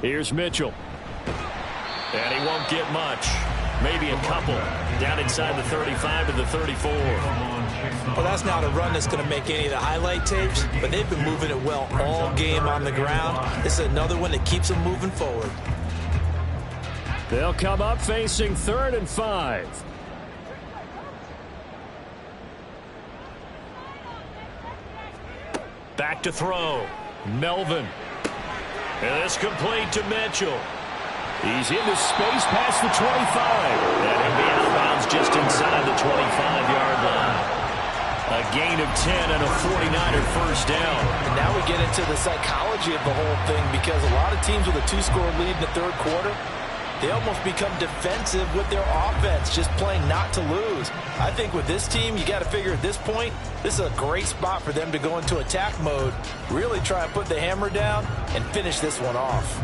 Here's Mitchell. And he won't get much. Maybe a couple. Down inside the 35 to the 34. Well, that's not a run that's going to make any of the highlight tapes, but they've been moving it well all game on the ground. This is another one that keeps them moving forward. They'll come up facing 3rd and 5. Back to throw. Melvin. And it's complete to Mitchell. He's into space past the 25. And he'll be out of bounds just inside the 25-yard line. A gain of 10 and a 49er first down. And now we get into the psychology of the whole thing, because a lot of teams with a 2-score lead in the 3rd quarter, they almost become defensive with their offense, just playing not to lose. I think with this team, you got to figure at this point, this is a great spot for them to go into attack mode, really try and put the hammer down and finish this one off.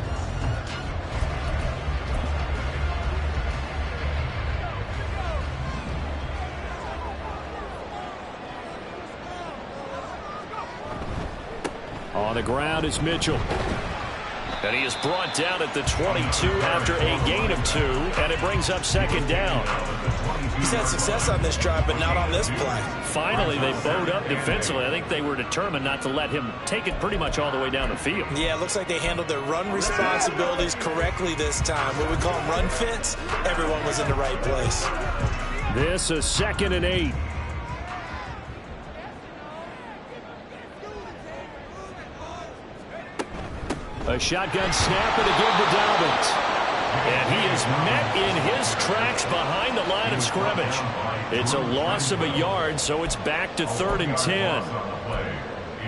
On the ground is Mitchell. And he is brought down at the 22 after a gain of 2, and it brings up 2nd down. He's had success on this drive, but not on this play. Finally, they bowed up defensively. I think they were determined not to let him take it pretty much all the way down the field. Yeah, it looks like they handled their run responsibilities correctly this time. What we call them run fits, everyone was in the right place. This is 2nd and 8. A shotgun snap and a give to Dobbins. And he is met in his tracks behind the line of scrimmage. It's a loss of a yard, so it's back to 3rd and 10.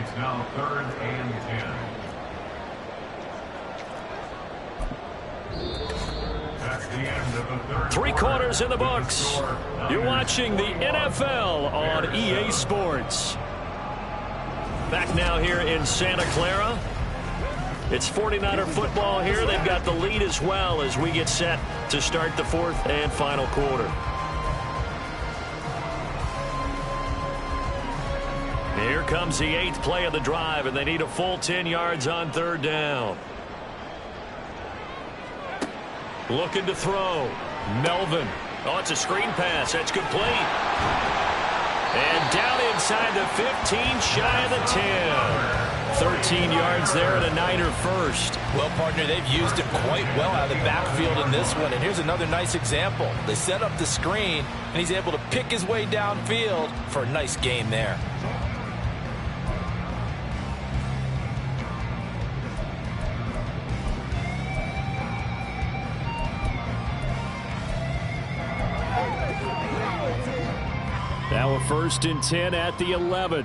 It's now 3rd and 10. That's the end of the 3rd. 3 quarters in the books. You're watching the NFL on EA Sports. Back now here in Santa Clara. It's 49er football here. They've got the lead as well as we get set to start the 4th and final quarter. Here comes the 8th play of the drive, and they need a full 10 yards on 3rd down. Looking to throw. Melvin. Oh, it's a screen pass. That's complete. And down inside the 15, shy of the 10. 13 yards there and a Niner first. Well, partner, they've used him quite well out of the backfield in this one. And here's another nice example. They set up the screen, and he's able to pick his way downfield for a nice gain there. Now a 1st and 10 at the 11.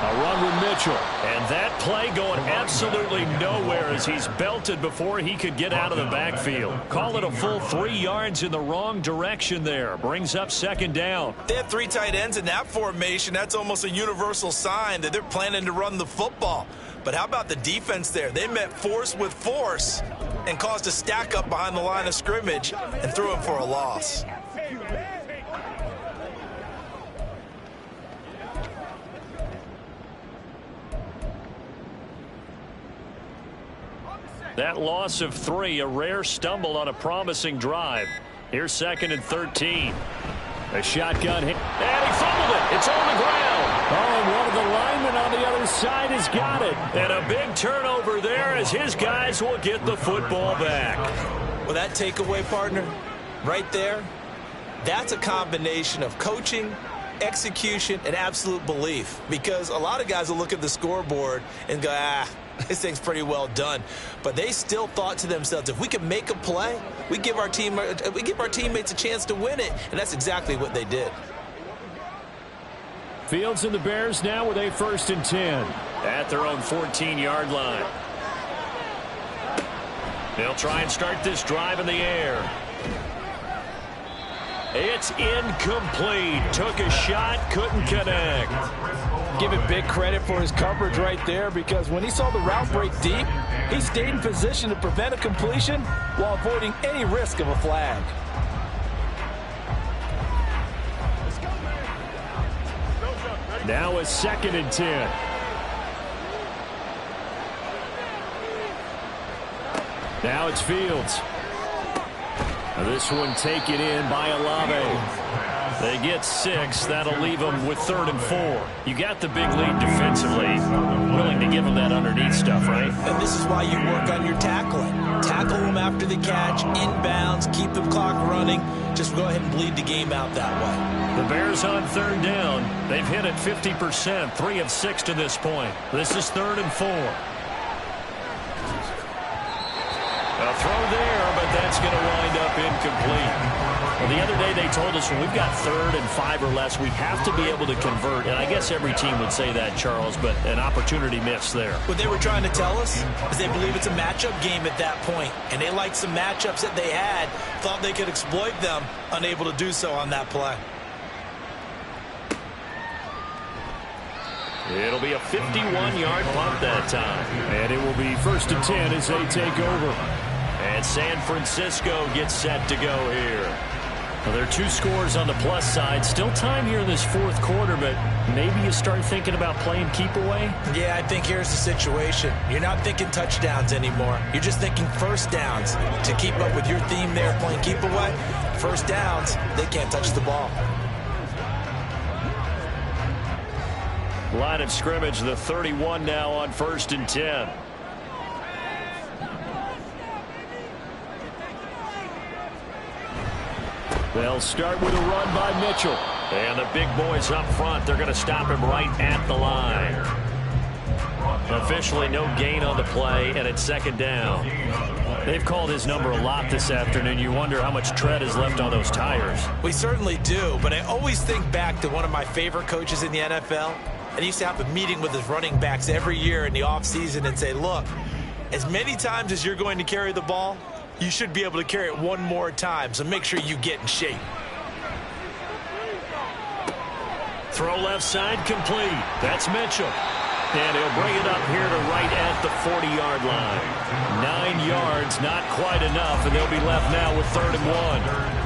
A run with Mitchell. And that play going absolutely nowhere as he's belted before he could get out of the backfield. Call it a full 3 yards in the wrong direction there. Brings up 2nd down. They have 3 tight ends in that formation. That's almost a universal sign that they're planning to run the football. But how about the defense there? They met force with force and caused a stack up behind the line of scrimmage and threw him for a loss. That loss of 3, a rare stumble on a promising drive. Here's 2nd and 13. A shotgun hit. And he fumbled it. It's on the ground. Oh, and one of the linemen on the other side has got it. And a big turnover there as his guys will get the football back. Well, that takeaway, partner, right there, that's a combination of coaching execution, and absolute belief. Because a lot of guys will look at the scoreboard and go, this thing's pretty well done. But they still thought to themselves, if we can make a play, we give our teammates a chance to win it. And that's exactly what they did. Fields and the Bears now with a 1st and 10. At their own 14-yard line. They'll try and start this drive in the air. It's incomplete. Took a shot, couldn't connect. Give it big credit for his coverage right there, because when he saw the route break deep, he stayed in position to prevent a completion while avoiding any risk of a flag. Now a 2nd and 10. Now it's Fields. Now this one taken in by Olave. They get 6. That'll leave them with 3rd and 4. You got the big lead defensively. Willing to give them that underneath stuff, right? And this is why you work on your tackling. Tackle them after the catch, inbounds, keep the clock running. Just go ahead and bleed the game out that way. The Bears on 3rd down. They've hit it 50%, 3 of 6 to this point. This is 3rd and 4. A throw there, but that's going to wind up incomplete. Well, the other day they told us when we've got 3rd and 5 or less, we have to be able to convert. And I guess every team would say that, Charles, but an opportunity missed there. What they were trying to tell us is they believe it's a matchup game at that point. And they liked some matchups that they had, thought they could exploit them, unable to do so on that play. It'll be a 51-yard punt that time. And it will be 1st and 10 as they take over. And San Francisco gets set to go here. Well, there are 2 scores on the plus side. Still time here in this 4th quarter, but maybe you start thinking about playing keep away? Yeah, I think here's the situation. You're not thinking touchdowns anymore. You're just thinking 1st downs. To keep up with your theme there, playing keep away, 1st downs, they can't touch the ball. Line of scrimmage, the 31 now on 1st and 10. They'll start with a run by Mitchell. And the big boys up front, they're going to stop him right at the line. Officially no gain on the play, and it's 2nd down. They've called his number a lot this afternoon. You wonder how much tread is left on those tires. We certainly do, but I always think back to one of my favorite coaches in the NFL. And he used to have a meeting with his running backs every year in the offseason and say, look, as many times as you're going to carry the ball, you should be able to carry it one more time, so make sure you get in shape. Throw left side complete. That's Mitchell. And he'll bring it up here to right at the 40-yard line. 9 yards, not quite enough, and they'll be left now with 3rd and 1.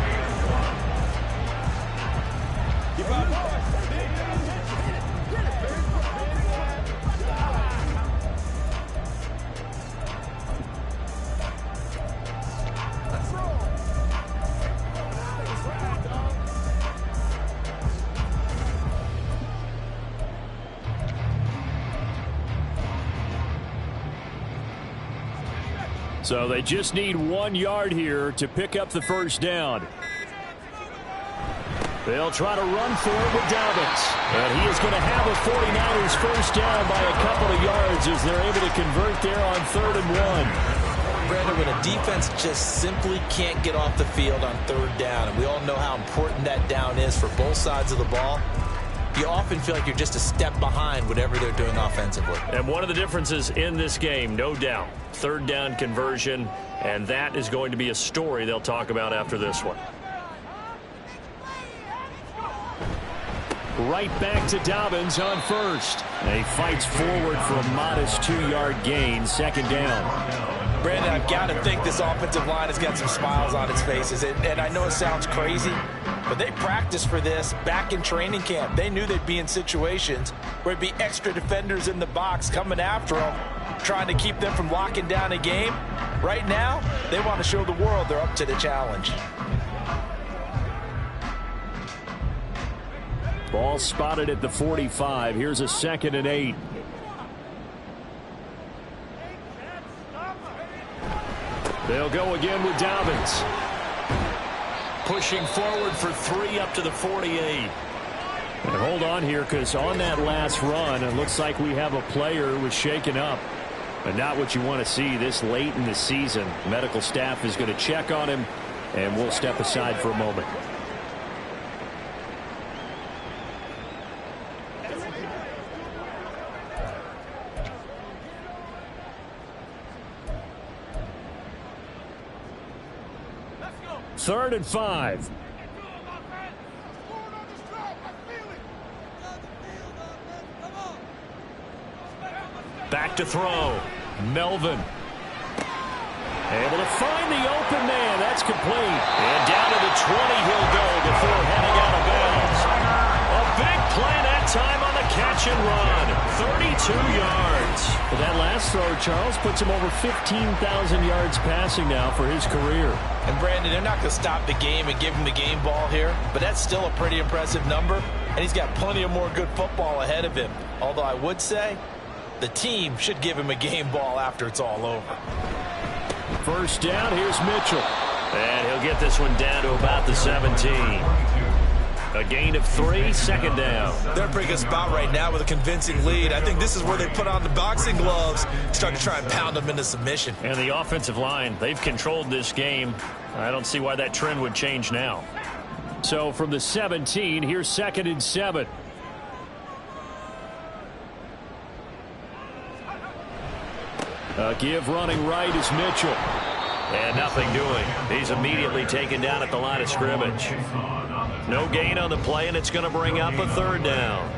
So they just need 1 yard here to pick up the 1st down. They'll try to run for it with Dobbins. And he is going to have a 49ers 1st down by a couple of yards as they're able to convert there on 3rd and 1. Brandon, when a defense just simply can't get off the field on 3rd down, and we all know how important that down is for both sides of the ball, you often feel like you're just a step behind whatever they're doing offensively. And one of the differences in this game, no doubt, 3rd down conversion, and that is going to be a story they'll talk about after this one. Right back to Dobbins on 1st. He fights forward for a modest 2-yard gain, 2nd down. Brandon, I've got to think this offensive line has got some smiles on its faces. And I know it sounds crazy, but they practiced for this back in training camp. They knew they'd be in situations where it'd be extra defenders in the box coming after them, trying to keep them from locking down a game. Right now, they want to show the world they're up to the challenge. Ball spotted at the 45. Here's a 2nd and 8. They'll go again with Dobbins. Pushing forward for 3 up to the 48. And hold on here, because on that last run, it looks like we have a player who was shaken up. But not what you want to see this late in the season. Medical staff is going to check on him, and we'll step aside for a moment. Third and 5. Back to throw. Melvin. Able to find the open man. That's complete. And down to the 20 he'll go before heading out of bounds. A big play that time on the catch and run. 32 yards. But that last throw, Charles, puts him over 15,000 yards passing now for his career. And Brandon, they're not going to stop the game and give him the game ball here, but that's still a pretty impressive number, and he's got plenty of more good football ahead of him. Although I would say the team should give him a game ball after it's all over. First down, here's Mitchell. And he'll get this one down to about the 17. A gain of 3, second down. They're in a pretty good spot right now with a convincing lead. I think this is where they put on the boxing gloves, start to try and pound them into submission. And the offensive line, they've controlled this game. I don't see why that trend would change now. So from the 17, here's 2nd and 7. Give running right is Mitchell. And nothing doing. He's immediately taken down at the line of scrimmage. No gain on the play, and it's going to bring up a third down.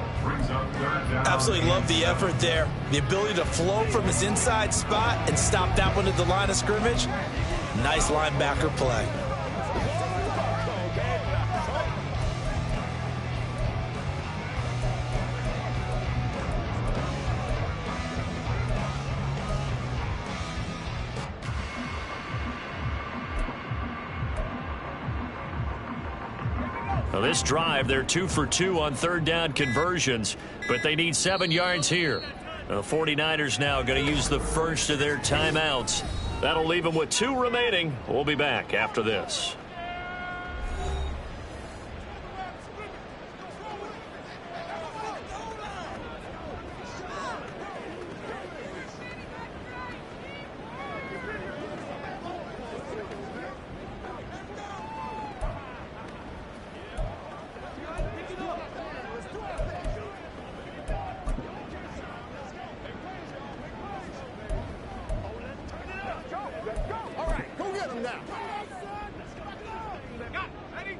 Absolutely love the effort there. The ability to flow from his inside spot and stop that one at the line of scrimmage. Nice linebacker play. Well, this drive, they're 2 for 2 on third down conversions, but they need 7 yards here. The 49ers now going to use the first of their timeouts. That'll leave them with 2 remaining. We'll be back after this.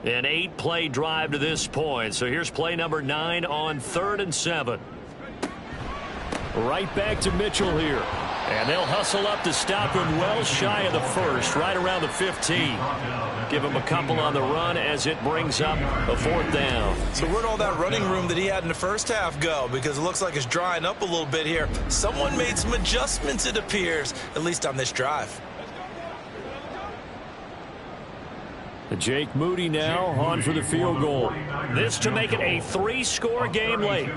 An 8-play drive to this point. So here's play number 9 on 3rd and 7. Right back to Mitchell here. And they'll hustle up to stop him well shy of the first, right around the 15. Give him a couple on the run as it brings up a 4th down. So where'd all that running room that he had in the first half go? Because it looks like it's drying up a little bit here. Someone made some adjustments, it appears, at least on this drive. Jake Moody now on for the field goal. This to make it a 3-score game late.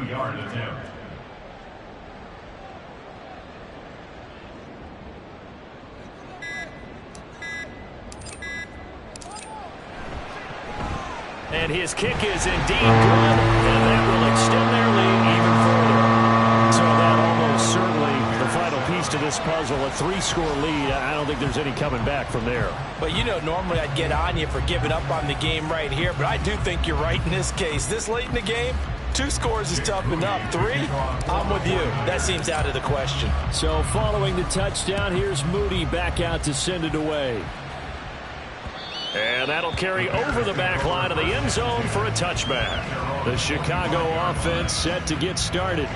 And his kick is indeed good, and that will extend their lead even further. So that almost certainly the final piece to this puzzle, a 3-score lead. I don't think there's any coming back from there. But you know, normally I'd get on you for giving up on the game right here, but I do think you're right in this case. This late in the game, 2 scores is tough enough. 3, I'm with you. That seems out of the question. So following the touchdown, here's Moody back out to send it away. And that'll carry over the back line of the end zone for a touchback. The Chicago offense set to get started.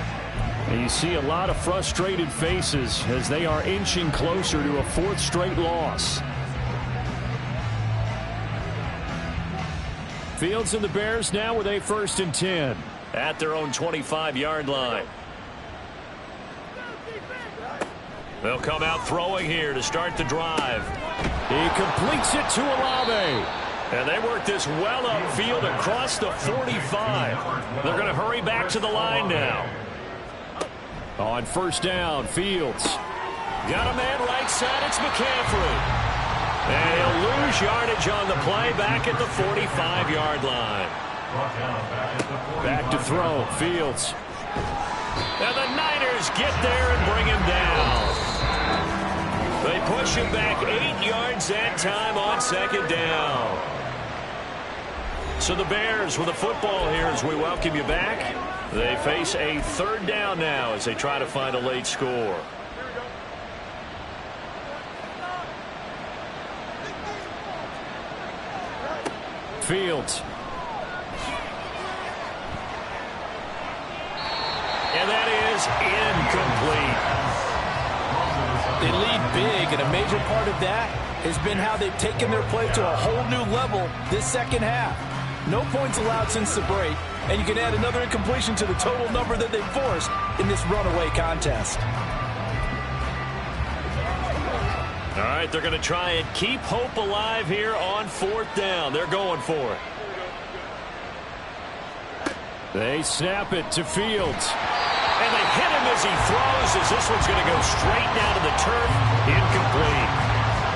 And you see a lot of frustrated faces as they are inching closer to a 4th straight loss. Fields and the Bears now with a 1st and 10. At their own 25-yard line. They'll come out throwing here to start the drive. He completes it to Olave. And they work this well upfield across the 45. They're going to hurry back to the line now. On 1st down, Fields. Got a man right side. It's McCaffrey. And he'll lose yardage on the play back at the 45-yard line. brought down back at the 45. Back to throw. Fields. And the Niners get there and bring him down. They push him back 8 yards that time on second down. So the Bears with the football here as we welcome you back. They face a third down now as they try to find a late score. Fields. And that is incomplete. They lead big, and a major part of that has been how they've taken their play to a whole new level this second half. No points allowed since the break, and you can add another incompletion to the total number that they've forced in this runaway contest. All right, they're going to try and keep hope alive here on fourth down. They're going for it. They snap it to Fields. And they hit him as he throws, as this one's going to go straight down to the turf. Incomplete.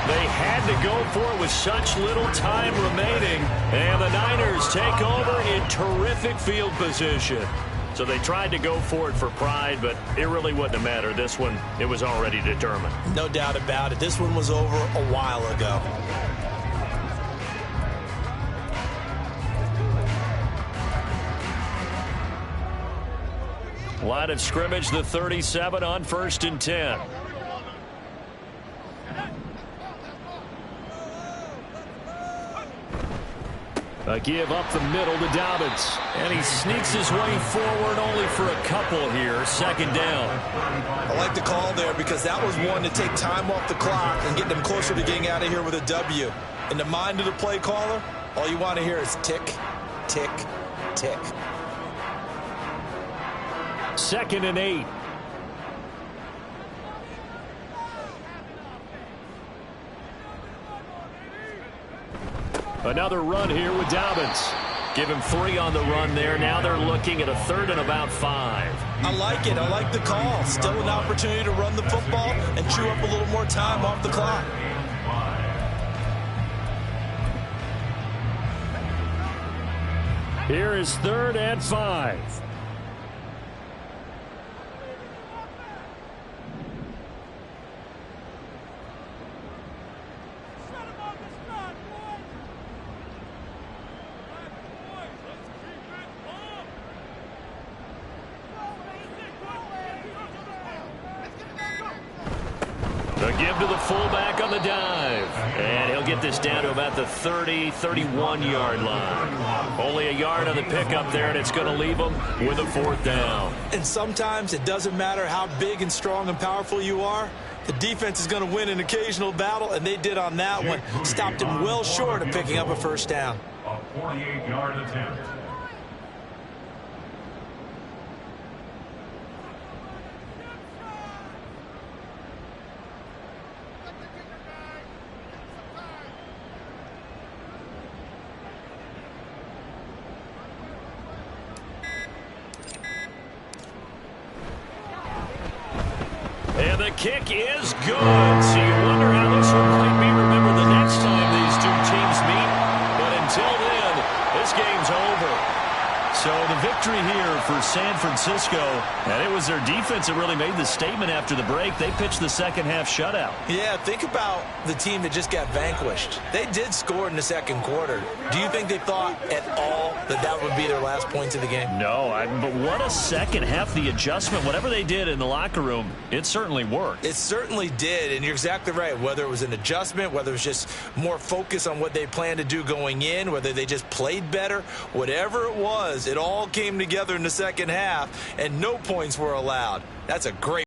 They had to go for it with such little time remaining. And the Niners take over in terrific field position. So they tried to go for it for pride, but it really wouldn't have mattered. This one, it was already determined. No doubt about it. This one was over a while ago. Line of scrimmage, the 37 on 1st and 10. A give up the middle to Dobbins. And he sneaks his way forward only for a couple here. Second down. I like the call there because that was one to take time off the clock and get them closer to getting out of here with a W. In the mind of the play caller, all you want to hear is tick, tick, tick. 2nd and 8. Another run here with Dobbins. Give him 3 on the run there. Now they're looking at a 3rd and about 5. I like it. I like the call. Still an opportunity to run the football and chew up a little more time off the clock. Here is 3rd and 5. A give to the fullback on the dive. And he'll get this down to about the 30, 31-yard line. Only a yard on the pickup there, and it's going to leave him with a 4th down. And sometimes it doesn't matter how big and strong and powerful you are. The defense is going to win an occasional battle, and they did on that one. Stopped him well short of picking up a 1st down. A 48-yard attempt. And the kick is good. So you wonder how this one might be remembered the next time these two teams meet. But until then, this game's over. So the victory here for San Francisco, and it was their defense that really made the statement after the break. They pitched the second half shutout. Yeah, think about the team that just got vanquished. They did score in the second quarter. Do you think they thought at all that that would be their last points of the game? No, but what a second half. The adjustment, whatever they did in the locker room, it certainly worked. It certainly did, and you're exactly right. Whether it was an adjustment, whether it was just more focus on what they planned to do going in, whether they just played better, whatever it was, it all came together in the second half, and no points were allowed. That's a great